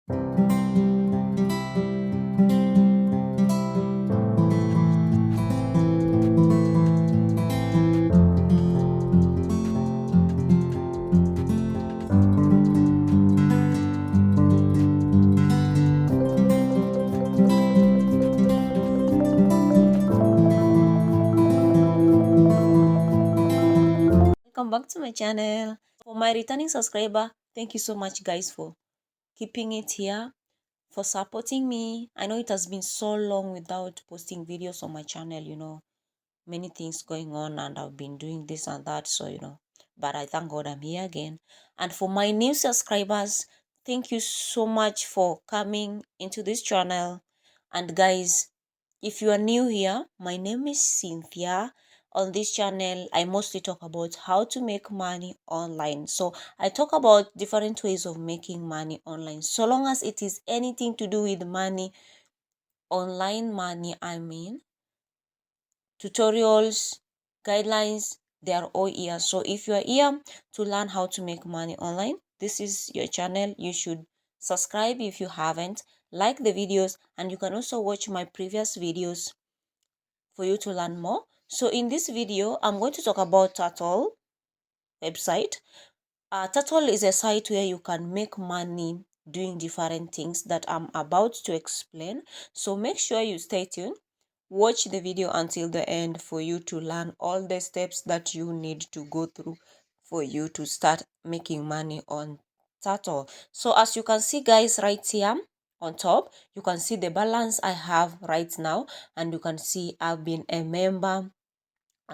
Welcome back to my channel. For my returning subscriber, thank you so much guys for keeping it here, for supporting me. I know it has been so long without posting videos on my channel, many things going on, and I've been doing this and that, so but I thank God I'm here again. And for my new subscribers, thank you so much for coming into this channel. And guys, if you are new here, my name is Cynthia. On this channel, I mostly talk about how to make money online. So I talk about different ways of making money online, so long as it is anything to do with money, online money, I mean tutorials, guidelines, they are all here. So if you are here to learn how to make money online, this is your channel. You should subscribe if you haven't, like the videos, and you can also watch my previous videos for you to learn more. So in this video, I'm going to talk about Tartle website. Tartle is a site where you can make money doing different things that I'm about to explain. So make sure you stay tuned. Watch the video until the end for you to learn all the steps that you need to go through for you to start making money on Tartle. So as you can see guys, right here on top, you can see the balance I have right now, and you can see I've been a member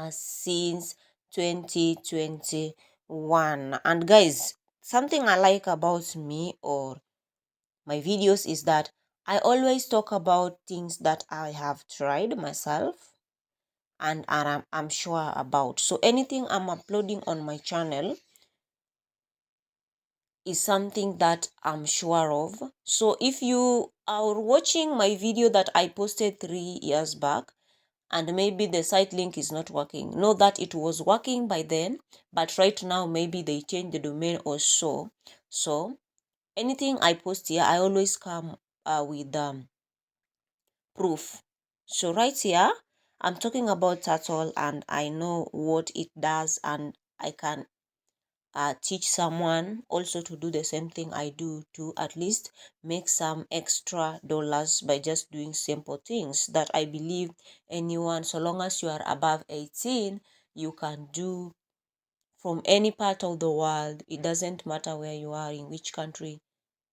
since 2021. And guys, something I like about me or my videos is that I always talk about things that I have tried myself and I'm sure about. So anything I'm uploading on my channel is something that I'm sure of. So if you are watching my video that I posted 3 years back, and maybe the site link is not working, know that it was working by then, but right now maybe they changed the domain or so. So anything I post here, I always come with proof. So right here, I'm talking about Turtle, and I know what it does, and I can teach someone also to do the same thing I do, to at least make some extra dollars by just doing simple things that I believe anyone, so long as you are above 18, you can do from any part of the world. It doesn't matter where you are, in which country,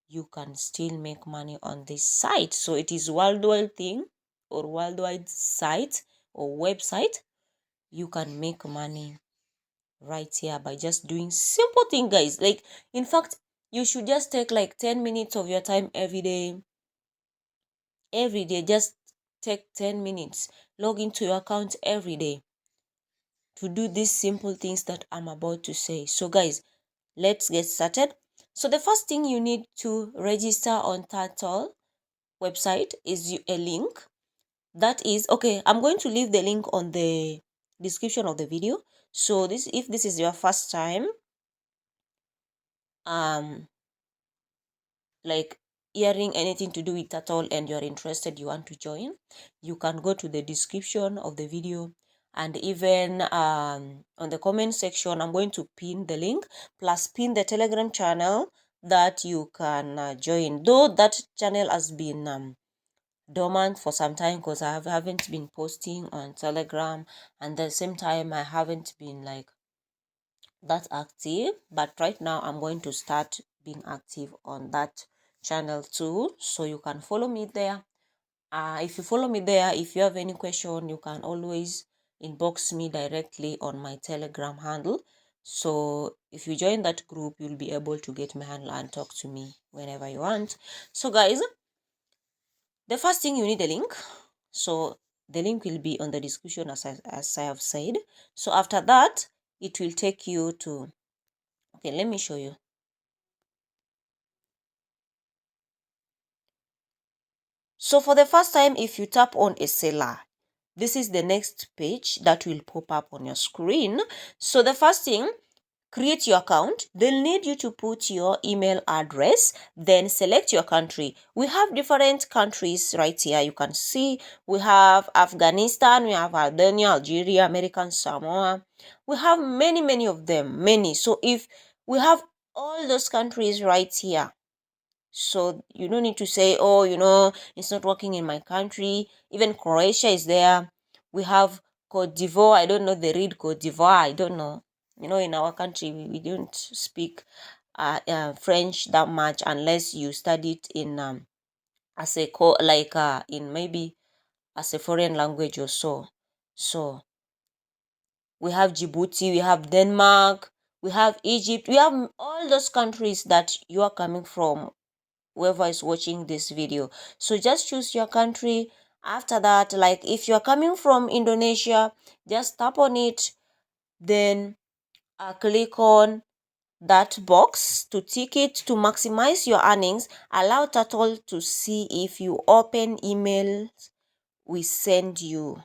you can still make money on this site. So it is worldwide thing or worldwide site or website. You can make money right here by just doing simple thing, guys. Like, in fact, you should just take like 10 minutes of your time every day. Just take 10 minutes, log into your account every day to do these simple things that I'm about to say. So guys, let's get started. So the first thing you need to register on Turtle website is a link. That is, okay, I'm going to leave the link on the description of the video. So this, if this is your first time like hearing anything to do with Turtle and you're interested, you want to join, you can go to the description of the video, and even on the comment section I'm going to pin the link, plus pin the Telegram channel that you can join. Though that channel has been dormant for some time because I haven't been posting on Telegram, and at the same time I haven't been like that active, but right now I'm going to start being active on that channel too, so you can follow me there. If you follow me there, if you have any question, you can always inbox me directly on my Telegram handle. So if you join that group, you'll be able to get my handle and talk to me whenever you want. So guys, the first thing, you need a link. So the link will be on the description, as I have said. So after that, it will take you to, okay, let me show you. So for the first time, if you tap on a seller, this is the next page that will pop up on your screen. So the first thing, create your account, they'll need you to put your email address, then select your country. We have different countries right here. You can see we have Afghanistan, we have Albania, Algeria, American Samoa. We have many of them, many. So if we have all those countries right here, so you don't need to say, oh, it's not working in my country. Even Croatia is there. We have Cote d'Ivoire. I don't know, they read Cote d'Ivoire. I don't know. In our country, we don't speak French that much unless you study it in as a in maybe as a foreign language or so. So we have Djibouti, we have Denmark, we have Egypt, we have all those countries that you are coming from, whoever is watching this video. So just choose your country. After that, like if you're coming from Indonesia, just tap on it, then click on that box to tick it. To maximize your earnings, allow Turtle to see if you open emails we send you.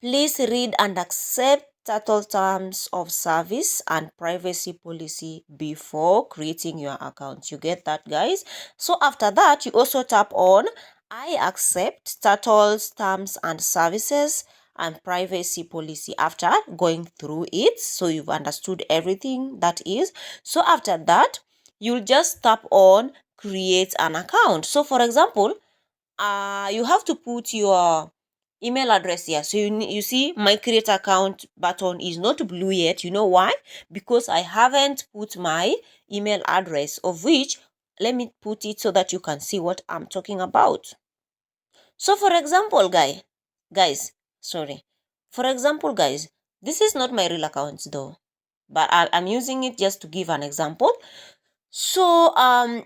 Please read and accept Turtle terms of service and privacy policy before creating your account. You get that, guys? So after that, you also tap on I accept Turtle's terms and services and privacy policy after going through it. So you've understood everything that is. So after that, you'll just tap on create an account. So for example, you have to put your email address here. So you see my create account button is not blue yet. You know why? Because I haven't put my email address, of which let me put it so that you can see what I'm talking about. So for example, guys, this is not my real account though, but I'm using it just to give an example. So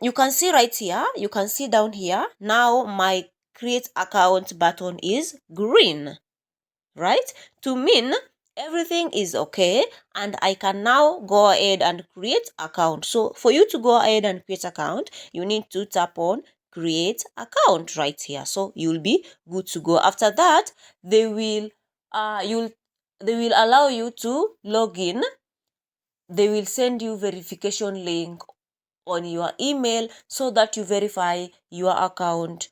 you can see right here, you can see down here, now my create account button is green, right? To mean everything is okay and I can now go ahead and create account. So for you to go ahead and create account, you need to tap on create account right here. So you'll be good to go. After that, they will allow you to log in. They will send you verification link on your email so that you verify your account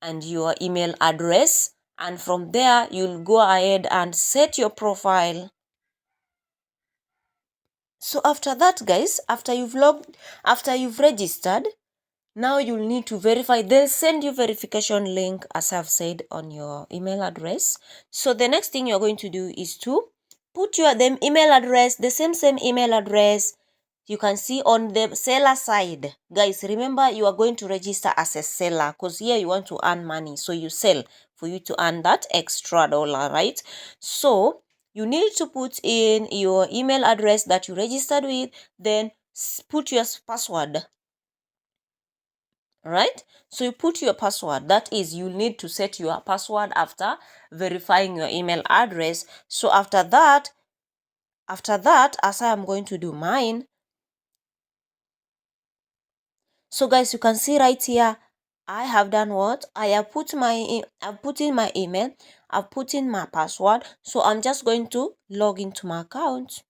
and your email address, and from there you'll go ahead and set your profile. So after that, guys, after you've registered, now you'll need to verify. They'll send you verification link, as I've said, on your email address. So the next thing you're going to do is to put your email address, the same email address you can see on the seller side. Guys, remember you are going to register as a seller because here you want to earn money. So you sell for you to earn that extra dollar, right? So you need to put in your email address that you registered with, then put your password, right? So you put your password. That is, you need to set your password after verifying your email address. So after that, as I am going to do mine. So guys, you can see right here, I have done what? I've put in my email, I've put in my password. So I'm just going to log into my account.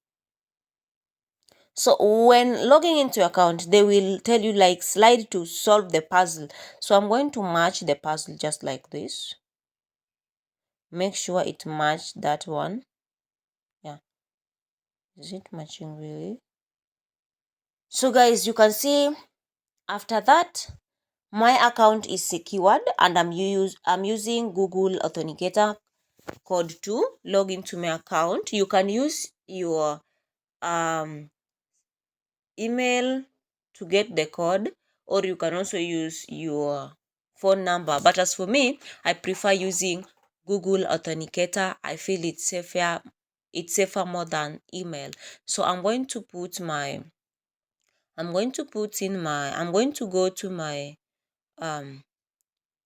So when logging into your account, they will tell you like slide to solve the puzzle. So I'm going to match the puzzle just like this. Make sure it matched that one. Yeah. Is it matching really? So guys, you can see after that, my account is secured and I'm using Google Authenticator code to log into my account. You can use your email to get the code, or you can also use your phone number. But as for me, I prefer using Google Authenticator. I feel it's safer more than email. So I'm going to go to my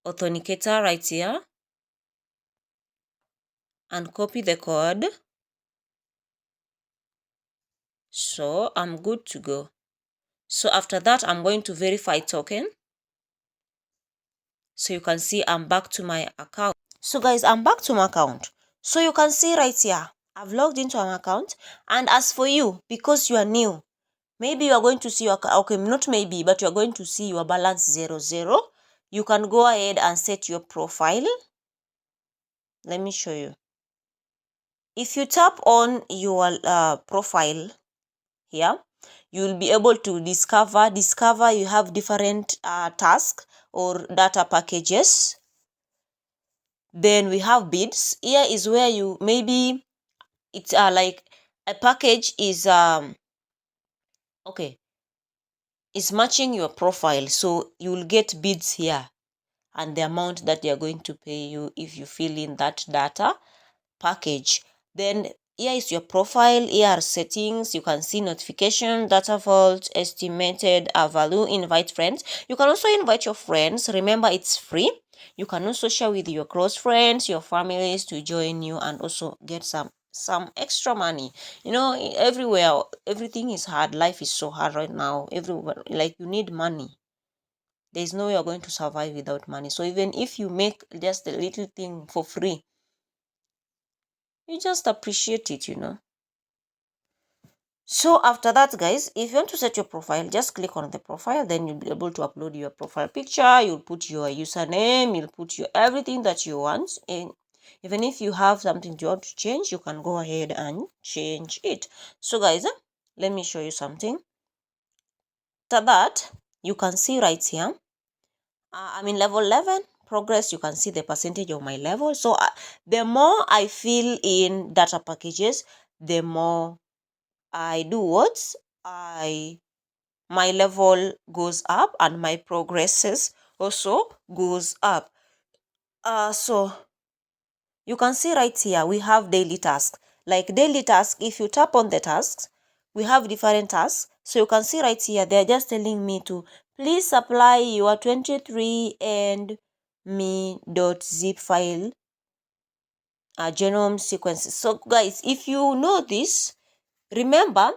authenticator right here and copy the code. So I'm good to go. So after that, I'm going to verify token. So you can see I'm back to my account. So guys, I'm back to my account. So you can see right here, I've logged into an account. And as for you, because you are new, maybe you are going to see your, okay, not maybe, but you are going to see your balance 00. You can go ahead and set your profile. Let me show you. If you tap on your profile here, you will be able to discover you have different tasks or data packages. Then we have bids. Here is where you, maybe it's like a package is okay, it's matching your profile, so you will get bids here and the amount that they are going to pay you if you fill in that data package. Then here is your profile. Here are settings. You can see notification, data vault, estimated value, invite friends. You can also invite your friends. Remember, it's free. You can also share with your close friends, your families to join you and also get some extra money. You know, everywhere everything is hard. Life is so hard right now. Everywhere, like, you need money. There's no way you're going to survive without money. So even if you make just a little thing for free, you just appreciate it, you know. So after that, guys, if you want to set your profile, just click on the profile. Then you'll be able to upload your profile picture. You'll put your username. You'll put your everything that you want. And even if you have something you want to change, you can go ahead and change it. So guys, let me show you something. After that, you can see right here, I'm in level 11 progress. You can see the percentage of my level. So the more I fill in data packages, the more I do what? My level goes up and my progresses also goes up. So you can see right here, we have daily tasks. Like daily task, if you tap on the tasks, we have different tasks. So you can see right here, they're just telling me to please supply your 23 and me.zip file genome sequences. So guys, if you know this, remember,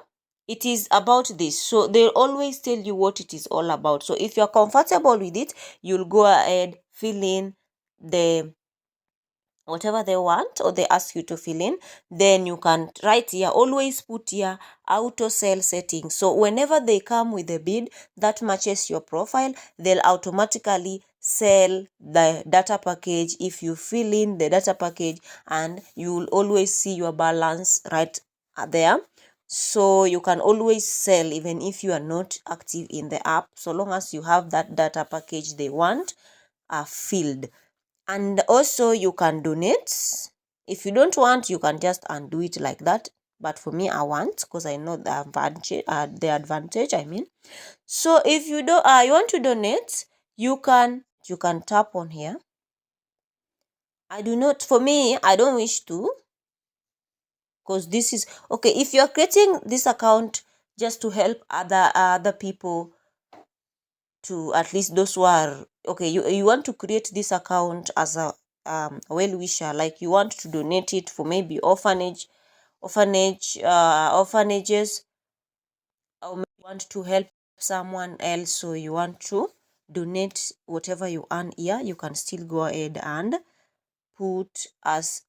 it is about this. So they always tell you what it is all about. So if you're comfortable with it, you'll go ahead, fill in the whatever they want or they ask you to fill in. Then you can write here, always put here auto sell settings. So whenever they come with a bid that matches your profile, they'll automatically sell the data package if you fill in the data package, and you'll always see your balance right there. So you can always sell even if you are not active in the app, so long as you have that data package they want filled. And also you can donate. If you don't want, you can just undo it like that, but for me I want, because I know the advantage, I mean. So if you do you want to donate, you can tap on here. I do not, for me, I don't wish to, because this is okay. If you're creating this account just to help other people, to at least those who are okay, you want to create this account as a well-wisher, like you want to donate it for maybe orphanages, or maybe you want to help someone else, so you want to donate whatever you earn here, you can still go ahead and put as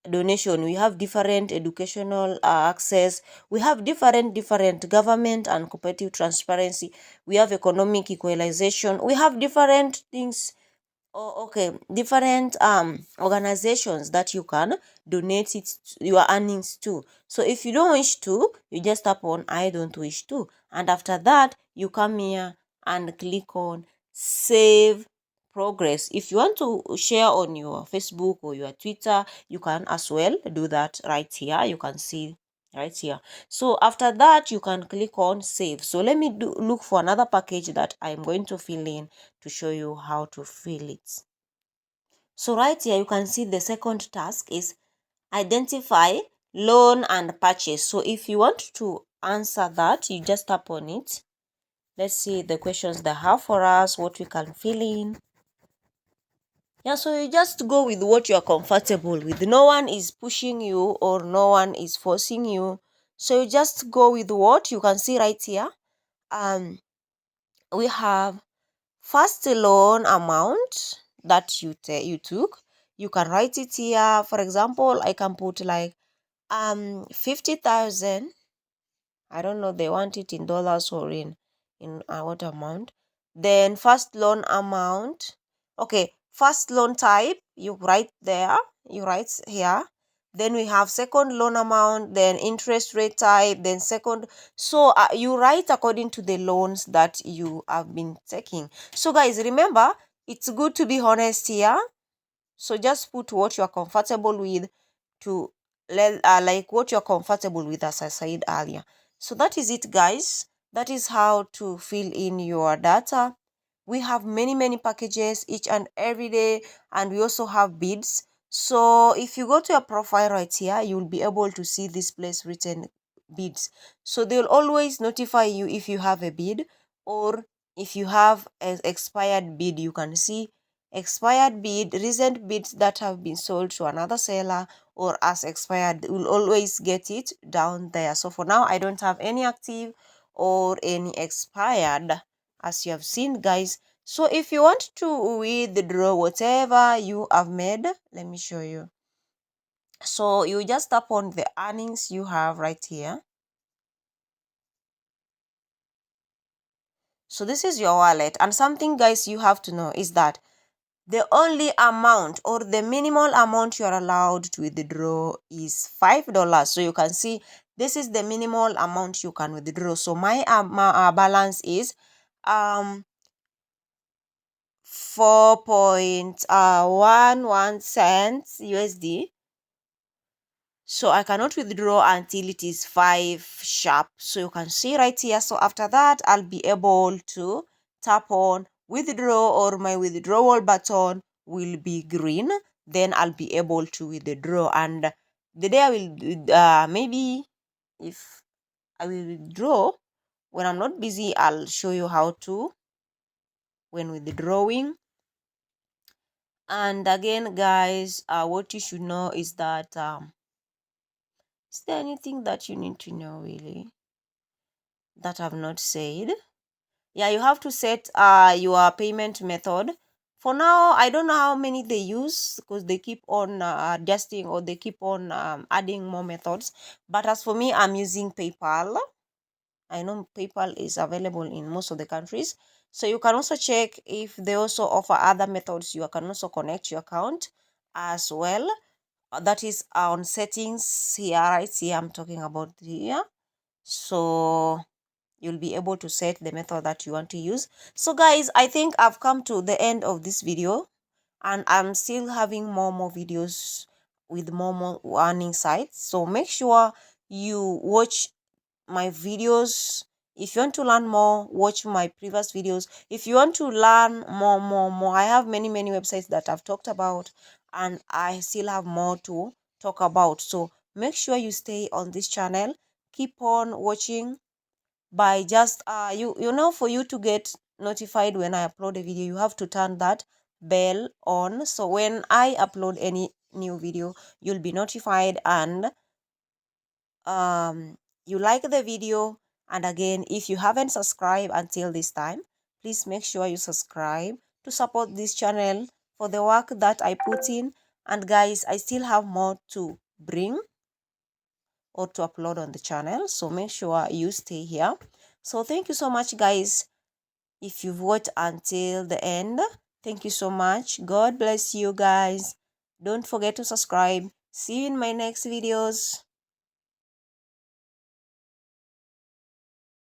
donation. We have different educational access, we have different government and competitive transparency, we have economic equalization, we have different things. Okay, different organizations that you can donate your earnings to. So if you don't wish to, you just tap on I don't wish to, and after that you come here and click on save progress. If you want to share on your Facebook or your Twitter, you can as well do that right here. You can see right here. So after that, you can click on save. So let me look for another package that I'm going to fill in to show you how to fill it. So right here, you can see the second task is identify loan and purchase. So if you want to answer that, you just tap on it. Let's see the questions they have for us, what we can fill in. Yeah, so you just go with what you are comfortable with. No one is pushing you or no one is forcing you. So you just go with what you can see right here. We have first loan amount that you took. You can write it here. For example, I can put like 50,000. I don't know, they want it in dollars or in what amount. Then first loan amount. Okay, first loan type, you write there, you write here. Then we have second loan amount, then interest rate type, then second. So you write according to the loans that you have been taking. So guys, remember, it's good to be honest here. So just put what you are comfortable with, to like what you're comfortable with, as I said earlier. So that is it, guys. That is how to fill in your data. We have many packages each and every day, and we also have bids. So if you go to your profile right here, you'll be able to see this place written bids. So they'll always notify you if you have a bid, or if you have an expired bid. You can see expired bid, recent bids that have been sold to another seller, or as expired. Will always get it down there. So for now, I don't have any active or any expired, as you have seen, guys. So if you want to withdraw whatever you have made, let me show you. So you just tap on the earnings you have right here. So this is your wallet, and something, guys, you have to know is that the only amount, or the minimal amount you are allowed to withdraw, is $5. So you can see this is the minimal amount you can withdraw. So my balance is 4.11 cents USD. So I cannot withdraw until it is 5 sharp. So you can see right here. So after that, I'll be able to tap on withdraw, or my withdrawal button will be green. Then I'll be able to withdraw. And the day I will, maybe if I will withdraw, when I'm not busy, I'll show you how to when withdrawing. And again, guys, what you should know is that is there anything that you need to know really that I've not said? Yeah, you have to set your payment method. For now, I don't know how many they use, because they keep on adjusting, or they keep on adding more methods. But as for me, I'm using PayPal. I know PayPal is available in most of the countries. So you can also check if they also offer other methods. You can also connect your account as well. That is on settings here, right here. I'm talking about here. So you'll be able to set the method that you want to use. So guys, I think I've come to the end of this video, and I'm still having more videos with more earning sites. So make sure you watch my videos. If you want to learn more, watch my previous videos. If you want to learn more, I have many websites that I've talked about, and I still have more to talk about. So make sure you stay on this channel. Keep on watching by just you know, for you to get notified when I upload a video, you have to turn that bell on. So when I upload any new video, you'll be notified, and you like the video. And again, if you haven't subscribed until this time, please make sure you subscribe to support this channel for the work that I put in. And guys, I still have more to bring or to upload on the channel, so make sure you stay here. So thank you so much, guys. If you've watched until the end, thank you so much. God bless you, guys. Don't forget to subscribe. See you in my next videos.